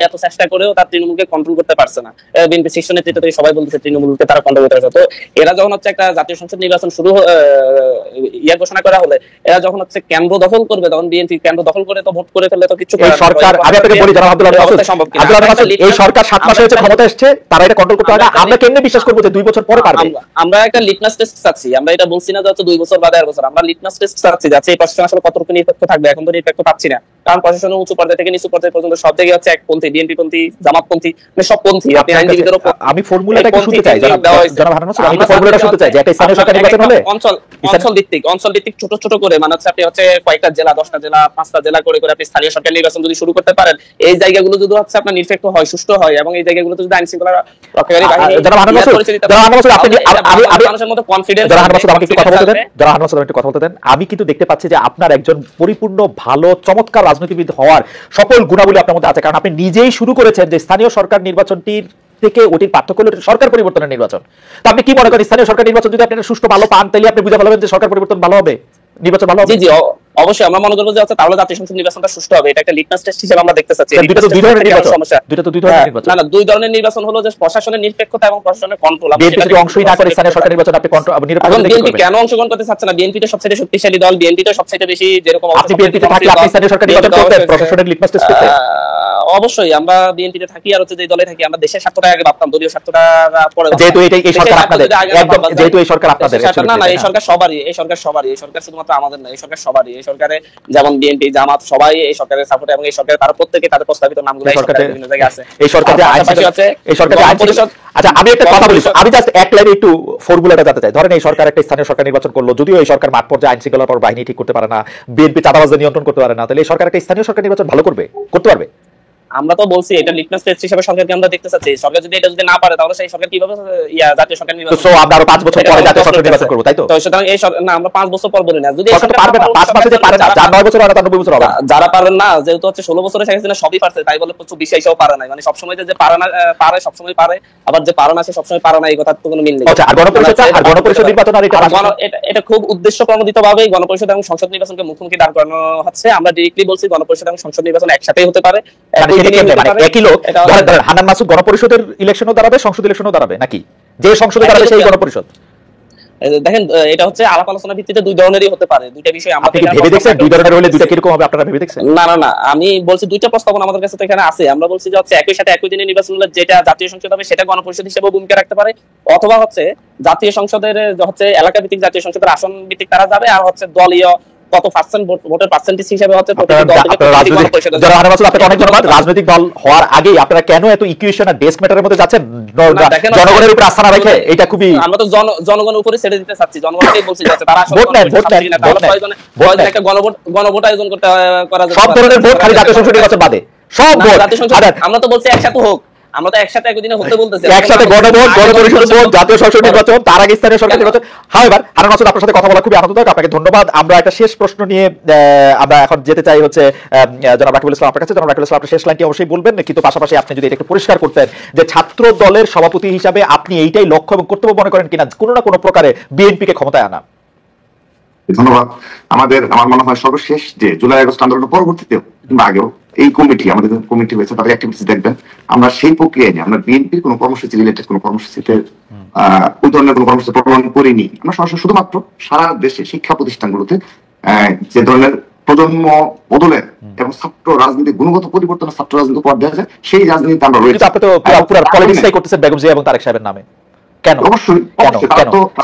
এত চেষ্টা করেও তার তৃণমূলকে কন্ট্রোল করতে পারছে না। বিএনপি শীর্ষ নেতৃত্ব থেকে সবাই বলতেছে তৃণমূলকে তারা কন্ট্রোল করতে পারছে। তো এরা যখন হচ্ছে একটা জাতীয় সংসদ নির্বাচন শুরু ঘোষণা করা হলে, এরা যখন হচ্ছে কেন্দ্র দখল করবে, তখন বিএনপি কেন্দ্র দখল করে তো ভোট করে ফেললে তো কিছু সরকার, আমি আপনাকে বলি জনাব আব্দুল মাসুদ, এই সরকার 7 মাস হয়েছে ক্ষমতা এসেছে, তারা এটা কন্ট্রোল করতে পারে না। আমরা কেমনে বিশ্বাস করবো যে 2 বছর পরে পারবে? আমরা একটা লিটমাস টেস্ট চাচ্ছি। আমরা এটা বলছি না যে হচ্ছে 2 বছর বা 1.5 বছর, আমরা লিটমাস টেস্ট চাচ্ছি যাচ্ছে এই প্রশাসন আসলে কতটুকু নিরপেক্ষ থাকবে। এখন তো নিরপেক্ষ পাচ্ছি না, কারণ প্রশাসনের উঁচু পর্যায় থেকে নিচু পর্যায় পর্যন্ত সব জায়গায় হচ্ছে একপন্থী, বিএনপি পন্থী, জামাতপন্থী, মানে সব পন্থী। আপনি আইনজীবীদের উপর আমি ফর্মুলাটা একটু শুনতে চাই জনাব হারুন মাসুদ, আমি ফর্মুলাটা শুনতে চাই যে একটা স্থানীয় সরকার নির্বাচন হলে অঞ্চল ভিত্তিক ছোট ছোট করে, মানে হচ্ছে আপনি হচ্ছে কয়েকটা জেলা, 10টা জেলা, 5টা জেলা করে করে আপনি স্থানীয় সরকার নির্বাচন যদি শুরু করতে পারেন, এই জায়গাগুলো যদি হচ্ছে আপনার নিরপেক্ষ হয়, সুষ্ঠু হয়, এবং এই জায়গাগুলোতে যদি আইন শৃঙ্খলা রক্ষাকারী বাহিনী জনাব হারুন মাসুদ, মানুষের মধ্যে কনফিডেন্স, জনাব হারুন মাসুদ আমাকে একটু কথা বলতে দেন, জনাব হারুন মাসুদ একটু কথা বলতে দেন। আমি কিন্তু দেখতে পাচ্ছি যে আপনার একজন পরিপূর্ণ ভালো চমৎকার রাজনীতিবিদ হওয়ার সকল গুণাবলী আপনার মধ্যে আছে, কারণ আপনি নিজেই শুরু করেছেন যে স্থানীয় সরকার নির্বাচনটির থেকে ওটির পার্থক্য হলো সরকার পরিবর্তনের নির্বাচন। তো আপনি কি মনে করেন স্থানীয় সরকার নির্বাচন যদি আপনি সুষ্ঠু ভালো পান, তাহলে আপনি বুঝে ভালোবেন যে সরকার পরিবর্তন ভালো হবে, নির্বাচন ভালো হবে? জি জি, অবশ্যই আমরা মনে করব যে তাহলে জাতীয় সংসদ নির্বাচনটা সুষ্ঠু হবে। এটা একটা লিটমাস টেস্ট হিসেবে আমরা দেখতে চাচ্ছি। দুটো তো দুই ধরনের নির্বাচন, দুটো তো দুই ধরনের নির্বাচন। না, দুই ধরনের নির্বাচন হলো যে প্রশাসনের নিরপেক্ষতা এবং প্রশাসনের কন্ট্রোল। বিএনপি যদি অংশই না করে স্থানীয় সরকার নির্বাচন, আপনি নিরপেক্ষ বিএনপি কেন অংশগ্রহণ করতে চাচ্ছে না? বিএনপি তো সবচেয়ে শক্তিশালী দল, বিএনপি তো সবচেয়ে বেশি, যেরকম আপনি বিএনপিতে থাকলে আপনি স্থানীয় সরকার নির্বাচন করতেন, প্রশাসনের লিটমাস টেস্ট করতেন? অবশ্যই আমরা বিএনপিতে থাকি, আর হচ্ছে যে দলে থাকি, আমরা দেশের স্বার্থটা আগে ভাবতাম, দলীয় স্বার্থটা পরে। যেহেতু এই সরকার আপনাদের, একদম যেহেতু এই সরকার আপনাদের, না না, এই সরকার সবারই, এই সরকার সবারই, এই সরকার শুধুমাত্র আমাদের না, এই সরকার সবারই। এই সরকারে যেমন বিএনপি, জামাত সবাই এই সরকারের সাপোর্ট, এবং এই সরকারের তারা প্রত্যেককে তাদের প্রস্তাবিত নামগুলো এই সরকারের বিভিন্ন জায়গায় আছে। এই সরকারে এই সরকারে আইন পরিষদ। আচ্ছা, আমি একটা কথা বলি, আমি জাস্ট এক লাইনে একটু ফর্মুলাটা জানতে চাই। ধরেন এই সরকার একটা স্থানীয় সরকার নির্বাচন করলো, যদিও এই সরকার মাঠ পর্যায়ে আইন শৃঙ্খলার পর বাহিনী ঠিক করতে পারে না, বিএনপি চাঁদাবাজদের নিয়ন্ত্রণ করতে পারে না, তাহলে এই সরকার একটা স্থানীয় সরকার নির্বাচন ভালো করতে পারবে? আমরা তো বলছি এটা লিটমাস টেস্ট হিসেবে সরকারকে আমরা দেখতে চাচ্ছি। সরকার যদি এটা যদি না পারে, তাহলে সেই সরকার কিভাবে জাতীয় সরকার নির্বাচন? তো আমরা আরো 5 বছর পরে জাতীয় সরকার নির্বাচন করব, তাই তো? তো সুতরাং এই না, আমরা 5 বছর পর বলি না, যদি এই সরকার পারবে না, 5 মাসে যে পারে না, যার 9 বছর আর 90 বছর হবে, যারা পারেন না, যেহেতু হচ্ছে 16 বছরে শেখাচ্ছি না, সবই পারছে, তাই বলে প্রচুর বিশ্বাসও পারে না। মানে সবসময় যে পারে না, পারে সবসময় পারে, আবার যে পারে না সে সবসময় পারে না, এই কথার তো কোনো মিল নেই। আচ্ছা, আর গণপরিষদ নির্বাচন, আর এটা খুব উদ্দেশ্য প্রণোদিত ভাবে গণপরিষদ এবং সংসদ নির্বাচনকে মুখোমুখি দাঁড় করানো হচ্ছে। আমরা ডিরেক্টলি বলছি গণপরিষদ এবং সংসদ নির্বাচন একসাথেই হতে পারে। একই লোক, ধরেন হান্নান মাসুদ গণপরিষদের ইলেকশনও দাঁড়াবে, সংসদ ইলেকশনও দাঁড়াবে, নাকি যে সংসদে দাঁড়াবে সেই গণপরিষদ? দেখেন, এটা হচ্ছে আলাপ আলোচনার ভিত্তিতে দুই ধরনেরই হতে পারে। দুইটা বিষয় আমরা ভেবে দেখছেন, দুই ধরনের হলে দুইটা কিরকম হবে আপনারা ভেবে দেখছেন? না না না, আমি বলছি দুইটা প্রস্তাবনা আমাদের কাছে তো এখানে আছে। আমরা বলছি যে হচ্ছে একই সাথে একই দিনে নির্বাচন হলে যেটা জাতীয় সংসদ হবে সেটা গণপরিষদ হিসেবে ভূমিকা রাখতে পারে, অথবা হচ্ছে জাতীয় সংসদের হচ্ছে এলাকা ভিত্তিক জাতীয় সংসদের আসন ভিত্তিক তারা যাবে, আর হচ্ছে দলীয় কত পার্সেন্ট ভোটের পার্সেন্টেজ হিসেবে হচ্ছে রাজনৈতিক দল হওয়ার আগে আপনারা কেন এত ইকুয়েশন আর ডেস্ক ম্যাটারের মধ্যে যাচ্ছেন? জনগণের উপর আস্থা না রেখে, এটা খুবই, আমরা তো জনগণের উপরে ছেড়ে দিতে চাচ্ছি। জনগণকেই বলছি যে তারা একটা গণভোট আয়োজন করতে করা যাবে। সব ধরনের ভোট, খালি জাতীয় সংসদ নির্বাচন বাদে সব ভোট। আমরা তো বলছি একসাথে হোক, আমরা তো একসাথে একদিনে হতে বলতেছি, একসাথে গণভোট, গণপরিষদ ভোট, জাতীয় সংসদ নির্বাচন, তার আগে স্থানীয় সরকার নির্বাচন। হাওয়েভার হারুন মাসুদ, আপনার সাথে কথা বলা খুবই আনন্দদায়ক, আপনাকে ধন্যবাদ। আমরা একটা শেষ প্রশ্ন নিয়ে আমরা এখন যেতে চাই হচ্ছে জনাব রাকিবুল ইসলাম আপনার কাছে। জনাব রাকিবুল ইসলাম, আপনি শেষ লাইনটি অবশ্যই বলবেন, কিন্তু পাশাপাশি আপনি যদি এটা একটু পরিষ্কার করতেন যে ছাত্র দলের সভাপতি হিসাবে আপনি এইটাই লক্ষ্য এবং কর্তব্য মনে করেন কিনা কোনো না কোনো প্রকারে বিএনপিকে ক্ষমতায় আনা? ধন্যবাদ। আমার মনে হয় সর্বশেষ যে জুলাই আগস্ট আন্দোলনের পরবর্তীতেও কিংবা আগেও এই কমিটি, আমাদের কমিটি হয়েছে, তাদের অ্যাক্টিভিটিস দেখবেন, আমরা সেই প্রক্রিয়ায় নিয়ে আমরা বিএনপির কোনো কর্মসূচি রিলেটেড কোনো কর্মসূচিতে ওই ধরনের কোনো কর্মসূচি প্রণয়ন করিনি। আমরা সরাসরি শুধুমাত্র সারা দেশে শিক্ষা প্রতিষ্ঠানগুলোতে যে ধরনের প্রজন্ম বদলের এবং ছাত্র রাজনীতি গুণগত পরিবর্তনের ছাত্র রাজনীতি উপহার দেওয়া যায়, সেই রাজনীতি আমরা রয়েছে। আপনি তো পুরো পলিটিক্সটাই করতেছেন বেগম জিয়া এবং তারেক সাহেবের নামে, কেন? অবশ্যই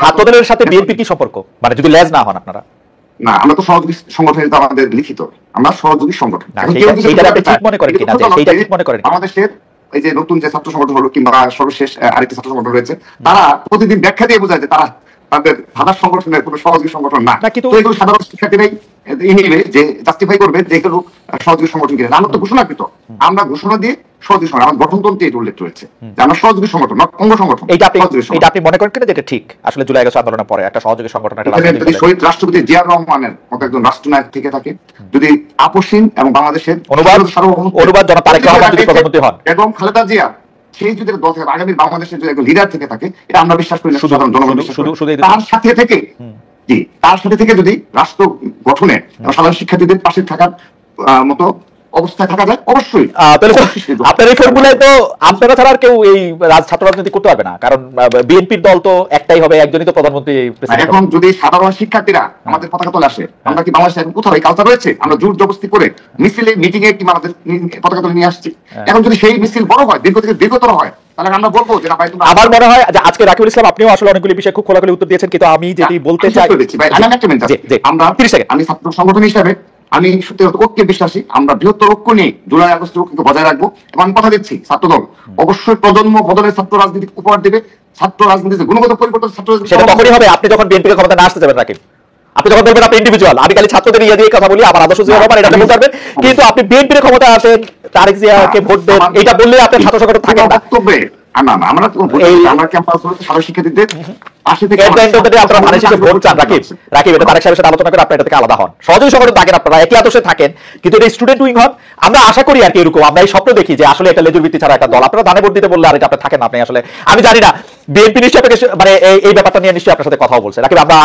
ছাত্রদলের সাথে বিএনপি কি সম্পর্ক, মানে যদি লেজ না হন আপনারা? না, আমরা তো সহযোগী সংগঠন, আমাদের লিখিত, আমরা সহযোগী সংগঠন। বাংলাদেশের এই যে নতুন যে ছাত্র সংগঠন হলো কিংবা সর্বশেষ আরেকটি ছাত্র সংগঠন রয়েছে, তারা প্রতিদিন ব্যাখ্যা দিয়ে বোঝায় যে তারা তাদের সাধারণ সংগঠনের কোনো সহযোগী সংগঠন না। কিন্তু এগুলো সাধারণ শিক্ষার্থীরাই যে জাস্টিফাই করবে যে এগুলো সহযোগী সংগঠন কিনা। আমরা তো ঘোষণাকৃত, আমরা ঘোষণা দিয়ে সহযোগী সংগঠন, আমার গঠনতন্ত্রে এটা উল্লেখ রয়েছে যে আমরা সহযোগী সংগঠন, অঙ্গ সংগঠন। এটা আপনি মনে করেন কিনা যেটা ঠিক আসলে জুলাই আগস্ট আন্দোলনের পরে একটা সহযোগী সংগঠন? যদি শহীদ রাষ্ট্রপতি জিয়াউর রহমানের মতো একজন রাষ্ট্রনায়ক থেকে থাকে, যদি আপসহীন এবং বাংলাদেশের এবং খালেদা জিয়া সেই যদি দল থেকে আগামী বাংলাদেশের যদি একজন লিডার থেকে থাকে, এটা আমরা বিশ্বাস করি না, সাধারণ জনগণ বিশ্বাস করে। তার সাথে থেকে যদি রাষ্ট্র গঠনে সাধারণ শিক্ষার্থীদের পাশে থাকার মতো অবস্থায় থাকা যায় অবশ্যই। তাহলে আপনার এই ফর্মুলায় তো আপনারা ছাড়া আর কেউ এই ছাত্র রাজনীতি করতে পারবে না, কারণ বিএনপির দল তো একটাই হবে, একজনই তো প্রধানমন্ত্রী। এখন যদি সাধারণ শিক্ষার্থীরা আমাদের পতাকা তোলে আসে, আমরা কি বাংলাদেশে এখন কোথাও এই কালচার রয়েছে? আমরা জোর জবরদস্তি করে মিছিলে মিটিং এ কি আমাদের পতাকা তুলে নিয়ে আসছি। এখন যদি সেই মিছিল বড় হয়, দীর্ঘ থেকে দীর্ঘতর হয়, তাহলে আমরা বলবো যে না ভাই তোমরা। আমার মনে হয় যে আজকে রাকিবুল ইসলাম আপনিও আসলে অনেকগুলি বিষয়ে খুব খোলাখুলি উত্তর দিয়েছেন, কিন্তু আমি যেটি বলতে চাই আমরা আমি ছাত্র সংগঠন হিসেবে আমি সত্যি ঐক্যে বিশ্বাসী। আমরা বৃহত্তর ঐক্য নিয়ে জুলাই আগস্টের ঐক্যকে বজায় রাখবো এবং আমি কথা দিচ্ছি ছাত্রদল অবশ্যই প্রজন্ম বদলের ছাত্র রাজনীতি উপহার দেবে। ছাত্র রাজনীতিতে গুণগত পরিবর্তন ছাত্র সেটা তখনই হবে আপনি যখন বিএনপির ক্ষমতা না আসতে যাবেন রাকিব। আপনি যখন বলবেন আপনি ইন্ডিভিজুয়াল, আমি খালি ছাত্রদের ইয়ে দিয়ে কথা বলি, আমার আদর্শ জিয়া রহমান এটা বলতে পারবেন, কিন্তু আপনি বিএনপির ক্ষমতা আসেন, তারেক জিয়াকে ভোট দেন, এটা বললে আপনার ছাত্র সংগঠন থাকেন না। না না, আমরা আমরা ক্যাম্পাস করতে সারা শিক্ষার্থীদের পাশে থেকে আপনারা মানসিক ভোট চান। রাকিব এটা তারেক সাহেবের সাথে আলোচনা করে আপনি এটা থেকে আলাদা হন, সহযোগী সংগঠন থাকেন, আপনারা একই আদর্শে থাকেন, কিন্তু এটা স্টুডেন্ট উইং হন। আমরা আশা করি আর কি এরকম, আমরা এই স্বপ্ন দেখি যে আসলে এটা লেজুর ভিত্তি ছাড়া একটা দল। আপনারা দানে ভোট দিতে বললে আর এটা আপনি থাকেন না। আপনি আসলে আমি জানি না বিএনপি নিশ্চয়ই মানে এই ব্যাপারটা নিয়ে নিশ্চয়ই আপনার সাথে কথাও বলছে রাকিব। আমরা